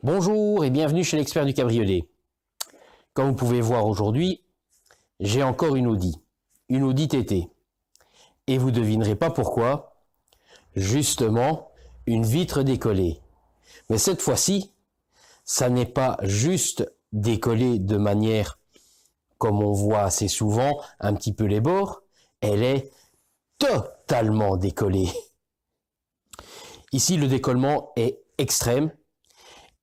Bonjour et bienvenue chez l'expert du cabriolet. Comme vous pouvez voir aujourd'hui, j'ai encore une Audi TT. Et vous devinerez pas pourquoi, justement, une vitre décollée. Mais cette fois-ci, ça n'est pas juste décollé de manière, comme on voit assez souvent, un petit peu les bords, elle est totalement décollée. Ici, le décollement est extrême,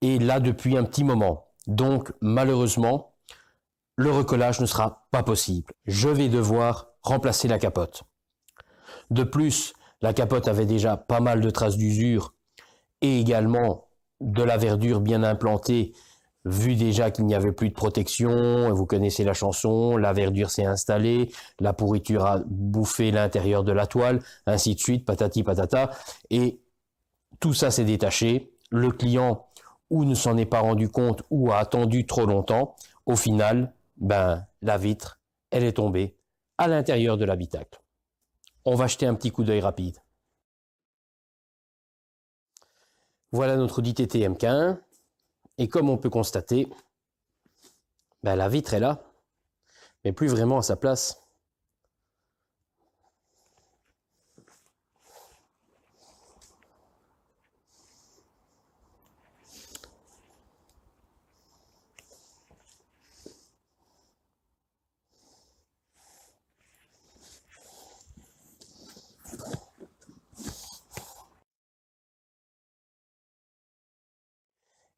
et là depuis un petit moment. Donc, malheureusement, le recollage ne sera pas possible. Je vais devoir remplacer la capote. De plus, la capote avait déjà pas mal de traces d'usure et également de la verdure bien implantée, vu déjà qu'il n'y avait plus de protection. Vous connaissez la chanson, la verdure s'est installée, la pourriture a bouffé l'intérieur de la toile, ainsi de suite, patati patata. Et tout ça s'est détaché. Le client ou ne s'en est pas rendu compte ou a attendu trop longtemps. Au final, la vitre, elle est tombée à l'intérieur de l'habitacle. On va jeter un petit coup d'œil rapide. Voilà notre Audi TT MK1. Et comme on peut constater, la vitre est là, mais plus vraiment à sa place.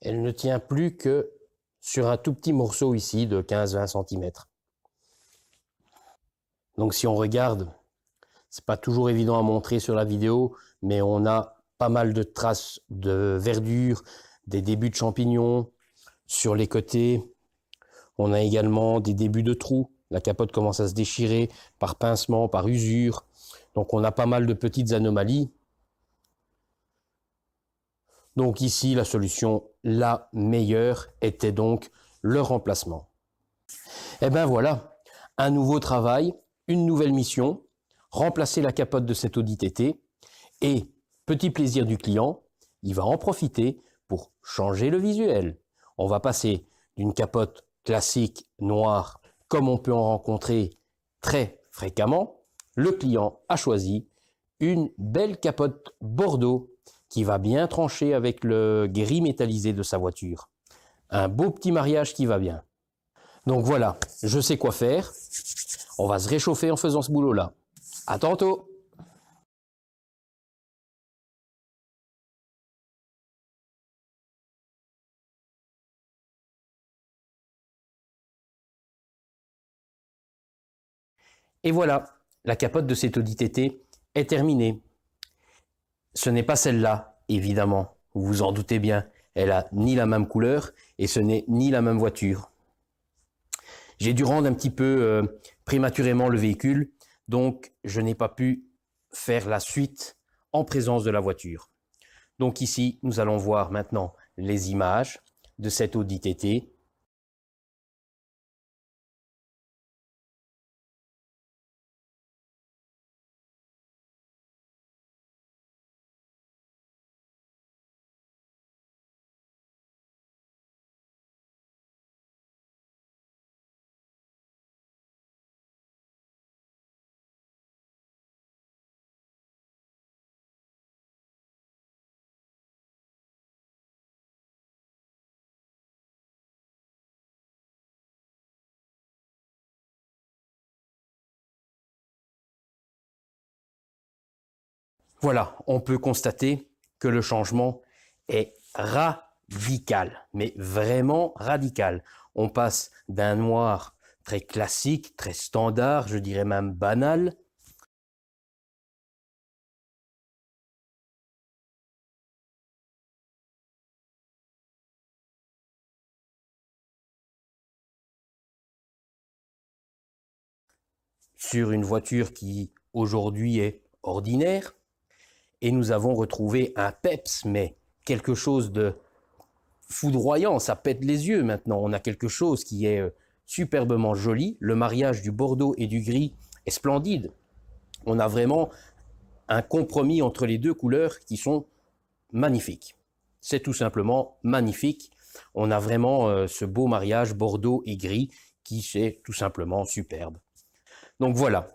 Elle ne tient plus que sur un tout petit morceau ici de 15-20 cm. Donc si on regarde, c'est pas toujours évident à montrer sur la vidéo, mais on a pas mal de traces de verdure, des débuts de champignons sur les côtés. On a également des débuts de trous. La capote commence à se déchirer par pincement, par usure. Donc on a pas mal de petites anomalies. Donc ici, la solution la meilleure était donc le remplacement. Et ben voilà, un nouveau travail, une nouvelle mission, remplacer la capote de cette Audi TT et, petit plaisir du client, il va en profiter pour changer le visuel. On va passer d'une capote classique noire, comme on peut en rencontrer très fréquemment. Le client a choisi une belle capote bordeaux qui va bien trancher avec le gris métallisé de sa voiture. Un beau petit mariage qui va bien. Donc voilà, je sais quoi faire. On va se réchauffer en faisant ce boulot-là. À tantôt! Et voilà, la capote de cette Audi TT est terminée. Ce n'est pas celle-là, évidemment. Vous vous en doutez bien. Elle a ni la même couleur et ce n'est ni la même voiture. J'ai dû rendre un petit peu prématurément le véhicule, donc je n'ai pas pu faire la suite en présence de la voiture. Donc ici, nous allons voir maintenant les images de cette Audi TT. Voilà, on peut constater que le changement est radical, mais vraiment radical. On passe d'un noir très classique, très standard, je dirais même banal, sur une voiture qui aujourd'hui est ordinaire, et nous avons retrouvé un peps, mais quelque chose de foudroyant, ça pète les yeux maintenant. On a quelque chose qui est superbement joli. Le mariage du bordeaux et du gris est splendide. On a vraiment un compromis entre les deux couleurs qui sont magnifiques. c'est tout simplement magnifique. On a vraiment ce beau mariage bordeaux et gris qui est tout simplement superbe. Donc voilà,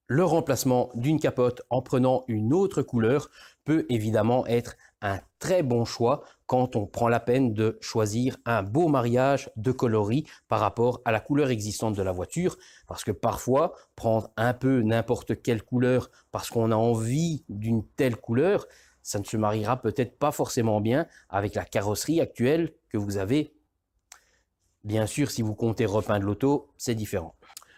le remplacement d'une capote en prenant une autre couleur peut évidemment être un très bon choix quand on prend la peine de choisir un beau mariage de coloris par rapport à la couleur existante de la voiture, parce que parfois prendre un peu n'importe quelle couleur parce qu'on a envie d'une telle couleur, ça ne se mariera peut-être pas forcément bien avec la carrosserie actuelle que vous avez. Bien sûr, si vous comptez repeindre l'auto, c'est différent.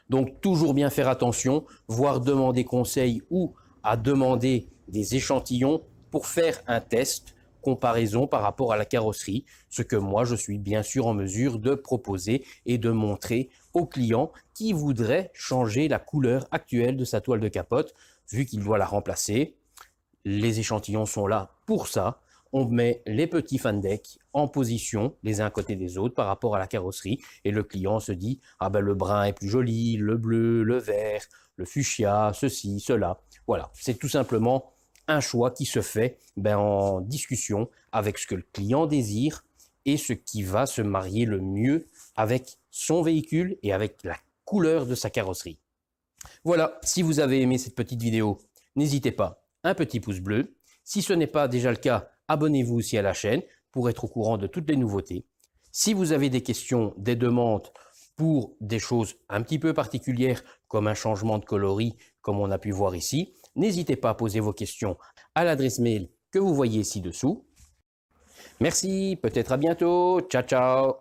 Donc toujours bien faire attention, voire demander conseil ou à demander des échantillons pour faire un test, comparaison par rapport à la carrosserie, ce que moi je suis bien sûr en mesure de proposer et de montrer aux clients qui voudraient changer la couleur actuelle de sa toile de capote, vu qu'il doit la remplacer. Les échantillons sont là pour ça. On met les petits fan decks en position les uns à côté des autres par rapport à la carrosserie et le client se dit ah ben le brun est plus joli, le bleu, le vert, le fuchsia, ceci, cela. Voilà, c'est tout simplement un choix qui se fait en discussion avec ce que le client désire et ce qui va se marier le mieux avec son véhicule et avec la couleur de sa carrosserie. Voilà, si vous avez aimé cette petite vidéo, n'hésitez pas, un petit pouce bleu. Si ce n'est pas déjà le cas, abonnez-vous aussi à la chaîne pour être au courant de toutes les nouveautés. Si vous avez des questions, des demandes pour des choses un petit peu particulières comme un changement de coloris comme on a pu voir ici, n'hésitez pas à poser vos questions à l'adresse mail que vous voyez ci-dessous. Merci, peut-être à bientôt. Ciao, ciao.